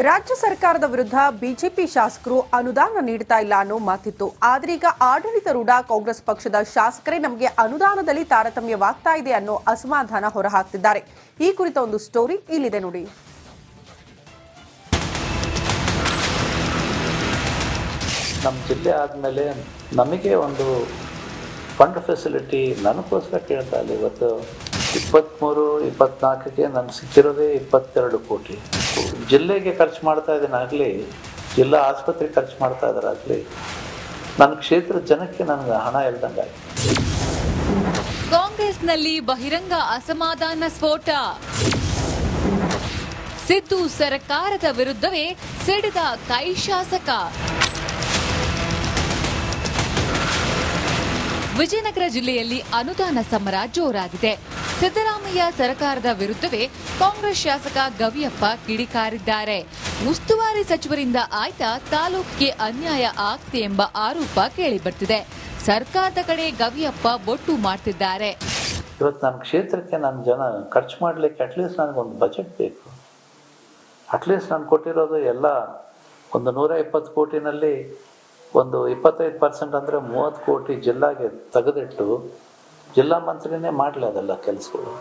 ರಾಜ್ಯ ಸರ್ಕಾರದ ವಿರುದ್ಧ ಬಿಜೆಪಿ ಶಾಸಕರು ಅನುದಾನ ನೀಡ್ತಾ ಇಲ್ಲ ಅನ್ನೋ ಮಾತಿತ್ತು. ಆದ್ರೆ ಈಗ ಆಡಳಿತಾರೂಢ ಕಾಂಗ್ರೆಸ್ ಪಕ್ಷದ ಶಾಸಕರೇ ನಮಗೆ ಅನುದಾನದಲ್ಲಿ ತಾರತಮ್ಯವಾಗ್ತಾ ಇದೆ ಅನ್ನೋ ಅಸಮಾಧಾನ ಹೊರಹಾಕ್ತಿದ್ದಾರೆ. ಈ ಕುರಿತ ಒಂದು ಸ್ಟೋರಿ ಇಲ್ಲಿದೆ ನೋಡಿ. ನಮ್ಮ ಜಿಲ್ಲೆ ಆದಮೇಲೆ ನಮಗೆ ಒಂದು ಫಂಡ್ ಫೆಸಿಲಿಟಿ ನನಗೋಸ್ಕರ ಕೇಳ್ತಾ ಇಲ್ಲ. ಇವತ್ತು 23-24ಕ್ಕೆ ನನಗೆ ಸಿಕ್ಕಿರೋದೇ 22 ಕೋಟಿ. ಜಿಲ್ಲೆಗೆ ಖರ್ಚು ಮಾಡ್ತಾ ಇದ್ದೀನಾಗಲಿ, ಜಿಲ್ಲಾ ಆಸ್ಪತ್ರೆಗೆ ಖರ್ಚು ಮಾಡ್ತಾ ಇದ್ದಾರಾಗಲಿ, ನನ್ನ ಕ್ಷೇತ್ರದ ಜನಕ್ಕೆ ನನಗೆ ಹಣ ಇಲ್ದಂಗೆ. ಕಾಂಗ್ರೆಸ್ನಲ್ಲಿ ಬಹಿರಂಗ ಅಸಮಾಧಾನ ಸ್ಫೋಟ. ಸಿದ್ದು ಸರ್ಕಾರದ ವಿರುದ್ಧವೇ ಸಿಡಿದ ಕೈ ಶಾಸಕ. ವಿಜಯನಗರ ಜಿಲ್ಲೆಯಲ್ಲಿ ಅನುದಾನ ಸಮರ ಜೋರಾಗಿದೆ. ಸಿದ್ದರಾಮಯ್ಯ ಸರ್ಕಾರದ ವಿರುದ್ಧವೇ ಕಾಂಗ್ರೆಸ್ ಶಾಸಕ ಗವಿಯಪ್ಪ ಕಿಡಿಕಾರಿದ್ದಾರೆ. ಉಸ್ತುವಾರಿ ಸಚಿವರಿಂದ ಆಯ್ತಾ ತಾಲೂಕಿಗೆ ಅನ್ಯಾಯ ಆಗ್ತಿದೆ ಎಂಬ ಆರೋಪ ಕೇಳಿಬರ್ತಿದೆ. ಸರ್ಕಾರದ ಕಡೆ ಗವಿಯಪ್ಪ ಬೊಟ್ಟು ಮಾಡ್ತಿದ್ದಾರೆ. ಇವತ್ತು ನನ್ನ ಕ್ಷೇತ್ರಕ್ಕೆ ನನ್ನ ಜನ ಖರ್ಚು ಮಾಡಲಿಕ್ಕೆ ಅಟ್ಲೀಸ್ಟ್ ನನಗೊಂದು ಬಜೆಟ್ ಬೇಕು. ಅಟ್ಲೀಸ್ಟ್ ನಾನು ಕೊಟ್ಟಿರೋದು ಎಲ್ಲ ಒಂದು 120 ಕೋಟಿನಲ್ಲಿ ಒಂದು 25% ಅಂದರೆ 30 ಕೋಟಿ ಜಿಲ್ಲಾಗೆ ತೆಗೆದಿಟ್ಟು ಜಿಲ್ಲಾ ಮಂತ್ರಿನೇ ಮಾಡಲಿ ಅದೆಲ್ಲ ಕೆಲಸಗಳು.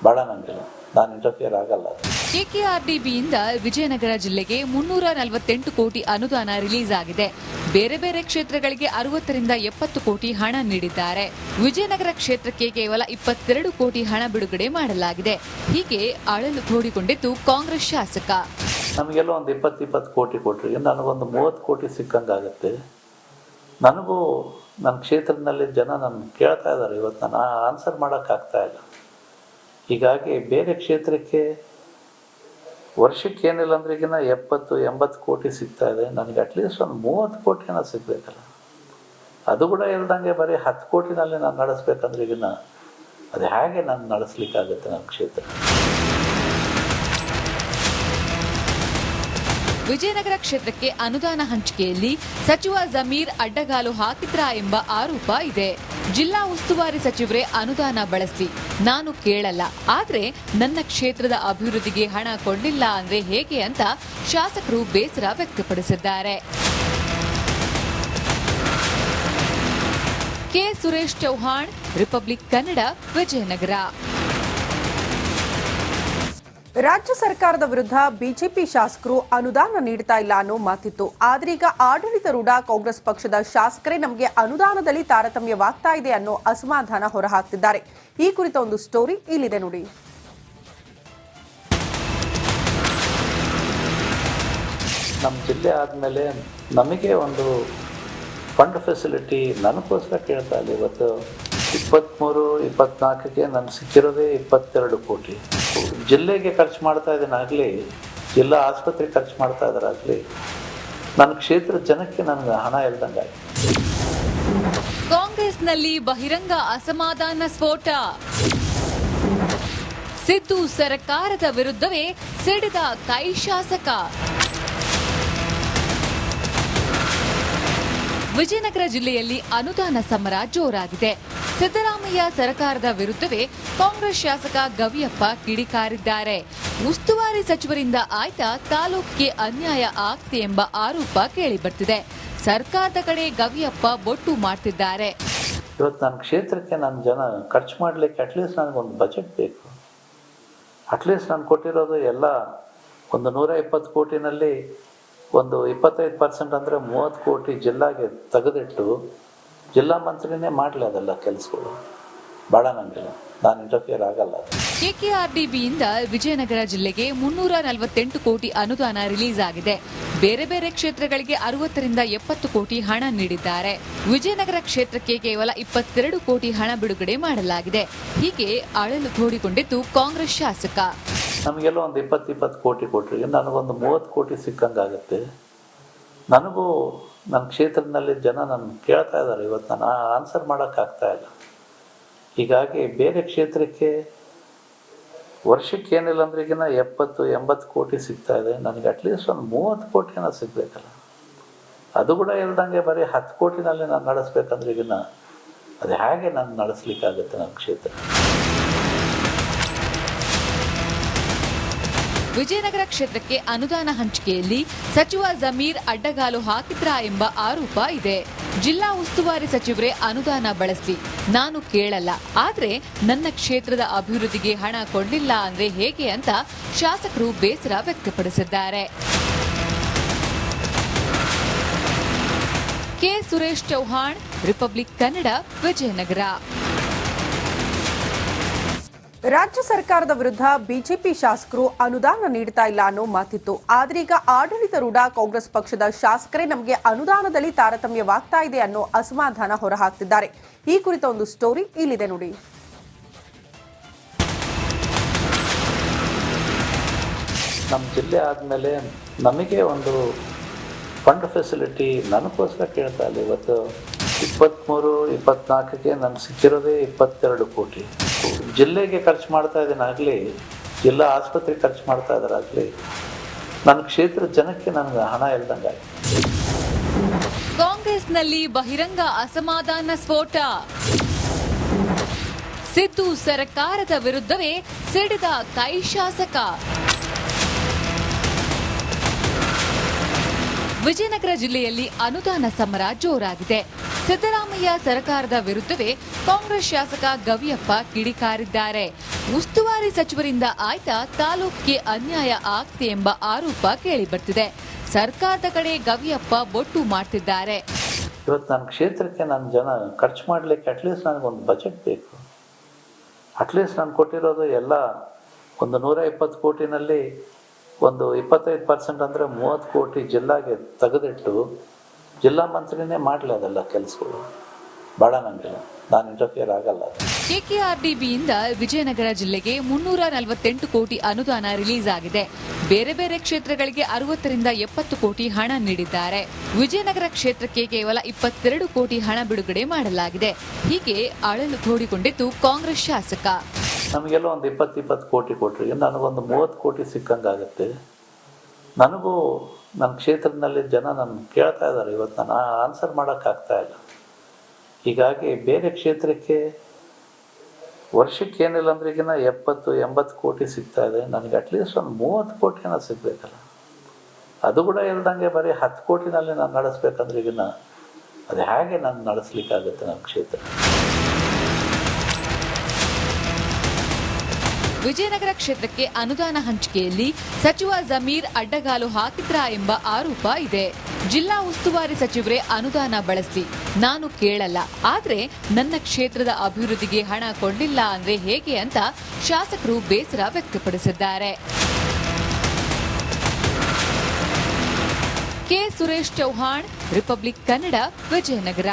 ಭಾಳ ನನಗಿಲ್ಲ, ನಾನು ಇಂಟರ್ಫಿಯರ್ ಆಗಲ್ಲ. ಕೆಕೆಆರ್ಡಿಬಿಯಿಂದ ವಿಜಯನಗರ ಜಿಲ್ಲೆಗೆ 348 ಕೋಟಿ ಅನುದಾನ ರಿಲೀಸ್ ಆಗಿದೆ. ಬೇರೆ ಬೇರೆ ಕ್ಷೇತ್ರಗಳಿಗೆ 60ರಿಂದ 70 ಕೋಟಿ ಹಣ ನೀಡಿದ್ದಾರೆ. ವಿಜಯನಗರ ಕ್ಷೇತ್ರಕ್ಕೆ ಕೇವಲ 22 ಕೋಟಿ ಹಣ ಬಿಡುಗಡೆ ಮಾಡಲಾಗಿದೆ. ಹೀಗೆ ಅಳಲು ತೋಡಿಕೊಂಡಿದ್ದು ಕಾಂಗ್ರೆಸ್ ಶಾಸಕ. ನಮಗೆಲ್ಲ ಒಂದು 20 ಕೋಟಿ ಕೊಟ್ಟರೆ ನನಗೊಂದು 30 ಕೋಟಿ ಸಿಕ್ಕಂಗಾಗುತ್ತೆ. ನನಗೂ ನನ್ನ ಕ್ಷೇತ್ರದಲ್ಲಿ ಜನ ನನ್ನ ಕೇಳ್ತಾ ಇದ್ದಾರೆ. ಇವತ್ತು ನಾನು ಆನ್ಸರ್ ಮಾಡೋಕ್ಕಾಗ್ತಾ ಇಲ್ಲ. ಹೀಗಾಗಿ ಬೇರೆ ಕ್ಷೇತ್ರಕ್ಕೆ ವರ್ಷಕ್ಕೆ ಏನಿಲ್ಲ ಅಂದ್ರೆ ಈಗಿನ 70-80 ಕೋಟಿ ಸಿಗ್ತಾ ಇದೆ. ನನಗೆ ಅಟ್ಲೀಸ್ಟ್ ಒಂದು 30 ಕೋಟಿನ ಸಿಗಬೇಕಲ್ಲ. ಅದು ಕೂಡ ಇಲ್ದಂಗೆ ಬರೀ 10 ಕೋಟಿನಲ್ಲಿ ನಾನು ನಡೆಸ್ಬೇಕಂದ್ರೆ ಈಗಿನ ಅದು ಹೇಗೆ ನಾನು ನಡೆಸ್ಲಿಕ್ಕಾಗುತ್ತೆ ನನ್ನ ಕ್ಷೇತ್ರ. ವಿಜಯನಗರ ಕ್ಷೇತ್ರಕ್ಕೆ ಅನುದಾನ ಹಂಚಿಕೆಯಲ್ಲಿ ಸಚಿವ ಜಮೀರ್ ಅಡ್ಡಗಾಲು ಹಾಕಿದ್ರಾ ಎಂಬ ಆರೋಪ ಇದೆ. ಜಿಲ್ಲಾ ಉಸ್ತುವಾರಿ ಸಚಿವರೇ ಅನುದಾನ ಬಳಸಿ ನಾನು ಕೇಳಲ್ಲ, ಆದ್ರೆ ನನ್ನ ಕ್ಷೇತ್ರದ ಅಭಿವೃದ್ಧಿಗೆ ಹಣ ಕೊಡಲಿಲ್ಲ ಅಂದ್ರೆ ಹೇಗೆ ಅಂತ ಶಾಸಕರು ಬೇಸರ ವ್ಯಕ್ತಪಡಿಸಿದ್ದಾರೆ. K Suresh Chauhan, Republic Kannada, Vijayanagara. ರಾಜ್ಯ ಸರ್ಕಾರದ ವಿರುದ್ಧ ಬಿಜೆಪಿ ಶಾಸಕರು ಅನುದಾನ ನೀಡ್ತಾ ಇಲ್ಲ ಅನ್ನೋ ಮಾತಿತ್ತು. ಆದ್ರೆ ಈಗ ಆಡಳಿತಾರೂಢ ಕಾಂಗ್ರೆಸ್ ಪಕ್ಷದ ಶಾಸಕರೇ ನಮಗೆ ಅನುದಾನದಲ್ಲಿ ತಾರತಮ್ಯವಾಗ್ತಾ ಇದೆ ಅನ್ನೋ ಅಸಮಾಧಾನ ಹೊರಹಾಕ್ತಿದ್ದಾರೆ. ಈ ಕುರಿತ ಒಂದು ಸ್ಟೋರಿ ಇಲ್ಲಿದೆ ನೋಡಿ. ನಮ್ಮ ಜಿಲ್ಲೆ ಆದಮೇಲೆ ನಮಗೆ ಒಂದು ಫಂಡ್ ಫೆಸಿಲಿಟಿ ನನಗೋಸ್ಕರ ಕೇಳ್ತಾ ಇಲ್ಲ. ಇವತ್ತು 23-24ಕ್ಕೆ ನನಗೆ ಸಿಕ್ಕಿರೋದೇ 22 ಕೋಟಿ. ಜಿಲ್ಲೆಗೆ ಖರ್ಚು ಮಾಡ್ತಾ ಇದ್ದೀನಾಗಲಿ, ಜಿಲ್ಲಾ ಆಸ್ಪತ್ರೆಗೆ ಖರ್ಚು ಮಾಡ್ತಾ ಇದ್ದಾರಾಗಲಿ, ನನ್ನ ಕ್ಷೇತ್ರದ ಜನಕ್ಕೆ ನನಗೆ ಹಣ ಇಲ್ದಂಗೆ. ಕಾಂಗ್ರೆಸ್ನಲ್ಲಿ ಬಹಿರಂಗ ಅಸಮಾಧಾನ ಸ್ಫೋಟ. ಸಿದ್ದು ಸರ್ಕಾರದ ವಿರುದ್ಧವೇ ಸಿಡಿದ ಕೈ ಶಾಸಕ. ವಿಜಯನಗರ ಜಿಲ್ಲೆಯಲ್ಲಿ ಅನುದಾನ ಸಮರ ಜೋರಾಗಿದೆ. ಸಿದ್ದರಾಮಯ್ಯ ಸರ್ಕಾರದ ವಿರುದ್ಧವೇ ಕಾಂಗ್ರೆಸ್ ಶಾಸಕ ಗವಿಯಪ್ಪ ಕಿಡಿಕಾರಿದ್ದಾರೆ. ಉಸ್ತುವಾರಿ ಸಚಿವರಿಂದ ಆಯ್ತಾ ತಾಲೂಕಿಗೆ ಅನ್ಯಾಯ ಆಗ್ತಿದೆ ಎಂಬ ಆರೋಪ ಕೇಳಿಬರ್ತಿದೆ. ಸರ್ಕಾರದ ಕಡೆ ಗವಿಯಪ್ಪ ಬೊಟ್ಟು ಮಾಡ್ತಿದ್ದಾರೆ. ಇವತ್ತು ನನ್ನ ಕ್ಷೇತ್ರಕ್ಕೆ ನನ್ನ ಜನ ಖರ್ಚು ಮಾಡಲಿಕ್ಕೆ ಅಟ್ಲೀಸ್ಟ್ ನನಗೊಂದು ಬಜೆಟ್ ಬೇಕು. ಅಟ್ಲೀಸ್ಟ್ ನಾನು ಕೊಟ್ಟಿರೋದು ಎಲ್ಲ ಒಂದು 120 ಕೋಟಿನಲ್ಲಿ ಒಂದು 25% ಅಂದರೆ 30 ಕೋಟಿ ಜಿಲ್ಲಾಗೆ ತೆಗೆದಿಟ್ಟು ಜಿಲ್ಲಾ ಮಂತ್ರಿನೇ ಮಾಡಲಿ ಅದೆಲ್ಲ ಕೆಲಸಗಳು. ಭಾಳ ನನಗಿಲ್ಲ, ನಾನು ಇಂಟರ್ಫಿಯರ್ ಆಗಲ್ಲ. ಕೆಕೆಆರ್ಡಿಬಿಯಿಂದ ವಿಜಯನಗರ ಜಿಲ್ಲೆಗೆ 348 ಕೋಟಿ ಅನುದಾನ ರಿಲೀಸ್ ಆಗಿದೆ. ಬೇರೆ ಬೇರೆ ಕ್ಷೇತ್ರಗಳಿಗೆ 60ರಿಂದ 70 ಕೋಟಿ ಹಣ ನೀಡಿದ್ದಾರೆ. ವಿಜಯನಗರ ಕ್ಷೇತ್ರಕ್ಕೆ ಕೇವಲ 22 ಕೋಟಿ ಹಣ ಬಿಡುಗಡೆ ಮಾಡಲಾಗಿದೆ. ಹೀಗೆ ಅಳಲು ತೋಡಿಕೊಂಡಿದ್ದು ಕಾಂಗ್ರೆಸ್ ಶಾಸಕ. ನಮಗೆಲ್ಲ ಒಂದು 20 ಕೋಟಿ ಕೊಟ್ಟರೆ ನನಗೊಂದು 30 ಕೋಟಿ ಸಿಕ್ಕಂಗಾಗುತ್ತೆ. ನನಗೂ ನನ್ನ ಕ್ಷೇತ್ರದಲ್ಲಿ ಜನ ನನ್ನ ಕೇಳ್ತಾ ಇದ್ದಾರೆ. ಇವತ್ತು ನಾನು ಆನ್ಸರ್ ಮಾಡೋಕ್ಕಾಗ್ತಾ ಇಲ್ಲ. ಹೀಗಾಗಿ ಬೇರೆ ಕ್ಷೇತ್ರಕ್ಕೆ ವರ್ಷಕ್ಕೆ ಏನಿಲ್ಲ ಅಂದ್ರೆ ಈಗಿನ 70-80 ಕೋಟಿ ಸಿಗ್ತಾ ಇದೆ. ನನಗೆ ಅಟ್ಲೀಸ್ಟ್ ಒಂದು 30 ಕೋಟಿನ ಸಿಗಬೇಕಲ್ಲ. ಅದು ಕೂಡ ಇಲ್ದಂಗೆ ಬರೀ 10 ಕೋಟಿನಲ್ಲಿ ನಾನು ನಡೆಸ್ಬೇಕಂದ್ರೆ ಈಗಿನ ಅದು ಹೇಗೆ ನಾನು ನಡೆಸ್ಲಿಕ್ಕಾಗುತ್ತೆ ನನ್ನ ಕ್ಷೇತ್ರ. ವಿಜಯನಗರ ಕ್ಷೇತ್ರಕ್ಕೆ ಅನುದಾನ ಹಂಚಿಕೆಯಲ್ಲಿ ಸಚಿವ ಜಮೀರ್ ಅಡ್ಡಗಾಲು ಹಾಕಿದ್ರಾ ಎಂಬ ಆರೋಪ ಇದೆ. ಜಿಲ್ಲಾ ಉಸ್ತುವಾರಿ ಸಚಿವರೇ ಅನುದಾನ ಬಳಸಲಿ, ನಾನು ಕೇಳಲ್ಲ, ಆದ್ರೆ ನನ್ನ ಕ್ಷೇತ್ರದ ಅಭಿವೃದ್ಧಿಗೆ ಹಣ ಕೊಡಲಿಲ್ಲ ಅಂದ್ರೆ ಹೇಗೆ ಅಂತ ಶಾಸಕರು ಬೇಸರ ವ್ಯಕ್ತಪಡಿಸಿದ್ದಾರೆ. K Suresh Chauhan, Republic Kannada, Vijayanagara. ರಾಜ್ಯ ಸರ್ಕಾರದ ವಿರುದ್ಧ ಬಿಜೆಪಿ ಶಾಸಕರು ಅನುದಾನ ನೀಡ್ತಾ ಇಲ್ಲ ಅನ್ನೋ ಮಾತಿತ್ತು. ಆದ್ರೀಗ ಆಡಳಿತಾರೂಢ ಕಾಂಗ್ರೆಸ್ ಪಕ್ಷದ ಶಾಸಕರೇ ನಮಗೆ ಅನುದಾನದಲ್ಲಿ ತಾರತಮ್ಯವಾಗ್ತಾ ಇದೆ ಅನ್ನೋ ಅಸಮಾಧಾನ ಹೊರಹಾಕ್ತಿದ್ದಾರೆ. ಈ ಕುರಿತ ಒಂದು ಸ್ಟೋರಿ ಇಲ್ಲಿದೆ ನೋಡಿ. ನಮ್ಮ ಜಿಲ್ಲೆ ಆದಮೇಲೆ ನಮಗೆ ಒಂದು ಫಂಡ್ ಫೆಸಿಲಿಟಿ ನನಗೋಸ್ಕರ ಕೇಳ್ತಾ ಇಲ್ಲ. ಇವತ್ತು 23-24ಕ್ಕೆ ನನಗೆ ಸಿಕ್ಕಿರೋದೇ 22 ಕೋಟಿ. ಜಿಲ್ಲೆಗೆ ಖರ್ಚು ಮಾಡ್ತಾ ಇದ್ದೀನಾಗಲಿ, ಜಿಲ್ಲಾ ಆಸ್ಪತ್ರೆಗೆ ಖರ್ಚು ಮಾಡ್ತಾ ಇದ್ದಾರಾಗಲಿ, ನನ್ನ ಕ್ಷೇತ್ರದ ಜನಕ್ಕೆ ನನಗೆ ಹಣ ಇಲ್ದಂಗೆ. ಕಾಂಗ್ರೆಸ್ನಲ್ಲಿ ಬಹಿರಂಗ ಅಸಮಾಧಾನ ಸ್ಫೋಟ. ಸಿದ್ದು ಸರ್ಕಾರದ ವಿರುದ್ಧವೇ ಸಿಡಿದ ಕೈ ಶಾಸಕ. ವಿಜಯನಗರ ಜಿಲ್ಲೆಯಲ್ಲಿ ಅನುದಾನ ಸಮರ ಜೋರಾಗಿದೆ. ಸಿದ್ದರಾಮಯ್ಯ ಸರ್ಕಾರದ ವಿರುದ್ಧವೇ ಕಾಂಗ್ರೆಸ್ ಶಾಸಕ ಗವಿಯಪ್ಪ ಕಿಡಿಕಾರಿದ್ದಾರೆ. ಉಸ್ತುವಾರಿ ಸಚಿವರಿಂದ ಆಯ್ತಾ ತಾಲೂಕಿಗೆ ಅನ್ಯಾಯ ಆಗ್ತಿದೆ ಎಂಬ ಆರೋಪ ಕೇಳಿಬರ್ತಿದೆ. ಸರ್ಕಾರದ ಕಡೆ ಗವಿಯಪ್ಪ ಬೊಟ್ಟು ಮಾಡ್ತಿದ್ದಾರೆ. ಇವತ್ತು ನನ್ನ ಕ್ಷೇತ್ರಕ್ಕೆ ನನ್ನ ಜನ ಖರ್ಚು ಮಾಡಲಿಕ್ಕೆ ಅಟ್ಲೀಸ್ಟ್ ನನಗೊಂದು ಬಜೆಟ್ ಬೇಕು. ಅಟ್ಲೀಸ್ಟ್ ನಾನು ಕೊಟ್ಟಿರೋದು ಎಲ್ಲ ಒಂದು 120 ಕೋಟಿನಲ್ಲಿ ಒಂದು 25% ಅಂದರೆ 30 ಕೋಟಿ ಜಿಲ್ಲಾಗೆ ತೆಗೆದಿಟ್ಟು ಜಿಲ್ಲಾ ಮಂತ್ರಿನೇ ಮಾಡಲಿ ಅದೆಲ್ಲ ಕೆಲಸಗಳು. ಬೇಡ, ನನಗಿಲ್ಲ, ನಾನು ಇಂಟರ್ಫಿಯರ್ ಆಗಲ್ಲ. ಕೆಕೆಆರ್ಡಿಬಿಯಿಂದ ವಿಜಯನಗರ ಜಿಲ್ಲೆಗೆ 348 ಕೋಟಿ ಅನುದಾನ ರಿಲೀಸ್ ಆಗಿದೆ. ಬೇರೆ ಬೇರೆ ಕ್ಷೇತ್ರಗಳಿಗೆ 60ರಿಂದ 70 ಕೋಟಿ ಹಣ ನೀಡಿದ್ದಾರೆ. ವಿಜಯನಗರ ಕ್ಷೇತ್ರಕ್ಕೆ ಕೇವಲ 22 ಕೋಟಿ ಹಣ ಬಿಡುಗಡೆ ಮಾಡಲಾಗಿದೆ. ಹೀಗೆ ಅಳಲು ತೋಡಿಕೊಂಡಿದ್ದು ಕಾಂಗ್ರೆಸ್ ಶಾಸಕ. ನಮಗೆಲ್ಲ ಒಂದು 20 ಕೋಟಿ ಕೊಟ್ರಿ, ನನಗೊಂದು 30 ಕೋಟಿ ಸಿಕ್ಕಂಗಾಗುತ್ತೆ. ನನಗೂ ನನ್ನ ಕ್ಷೇತ್ರದಲ್ಲಿ ಜನ ನನ್ನ ಕೇಳ್ತಾ ಇದ್ದಾರೆ. ಇವತ್ತು ನಾನು ಆನ್ಸರ್ ಮಾಡೋಕ್ಕಾಗ್ತಾ ಇಲ್ಲ. ಹೀಗಾಗಿ ಬೇರೆ ಕ್ಷೇತ್ರಕ್ಕೆ ವರ್ಷಕ್ಕೆ ಏನಿಲ್ಲ ಅಂದ್ರೆ ಈಗಿನ 70-80 ಕೋಟಿ ಸಿಗ್ತಾ ಇದೆ. ನನಗೆ ಅಟ್ಲೀಸ್ಟ್ ಒಂದು 30 ಕೋಟಿನ ಸಿಗ್ಬೇಕಲ್ಲ. ಅದು ಕೂಡ ಇಲ್ದಂಗೆ ಬರೀ 10 ಕೋಟಿನಲ್ಲಿ ನಾನು ನಡೆಸ್ಬೇಕಂದ್ರೆ ಈಗಿನ ಅದು ಹೇಗೆ ನಾನು ನಡೆಸ್ಲಿಕ್ಕಾಗುತ್ತೆ ನನ್ನ ಕ್ಷೇತ್ರ. ವಿಜಯನಗರ ಕ್ಷೇತ್ರಕ್ಕೆ ಅನುದಾನ ಹಂಚಿಕೆಯಲ್ಲಿ ಸಚಿವ ಜಮೀರ್ ಅಡ್ಡಗಾಲು ಹಾಕಿದ್ರಾ ಎಂಬ ಆರೋಪ ಇದೆ. ಜಿಲ್ಲಾ ಉಸ್ತುವಾರಿ ಸಚಿವರೇ ಅನುದಾನ ಬಳಸಲಿ, ನಾನು ಕೇಳಲ್ಲ, ಆದ್ರೆ ನನ್ನ ಕ್ಷೇತ್ರದ ಅಭಿವೃದ್ಧಿಗೆ ಹಣ ಕೊಡಲಿಲ್ಲ ಅಂದ್ರೆ ಹೇಗೆ ಅಂತ ಶಾಸಕರು ಬೇಸರ ವ್ಯಕ್ತಪಡಿಸಿದ್ದಾರೆ. K Suresh Chauhan, Republic Kannada, Vijayanagara.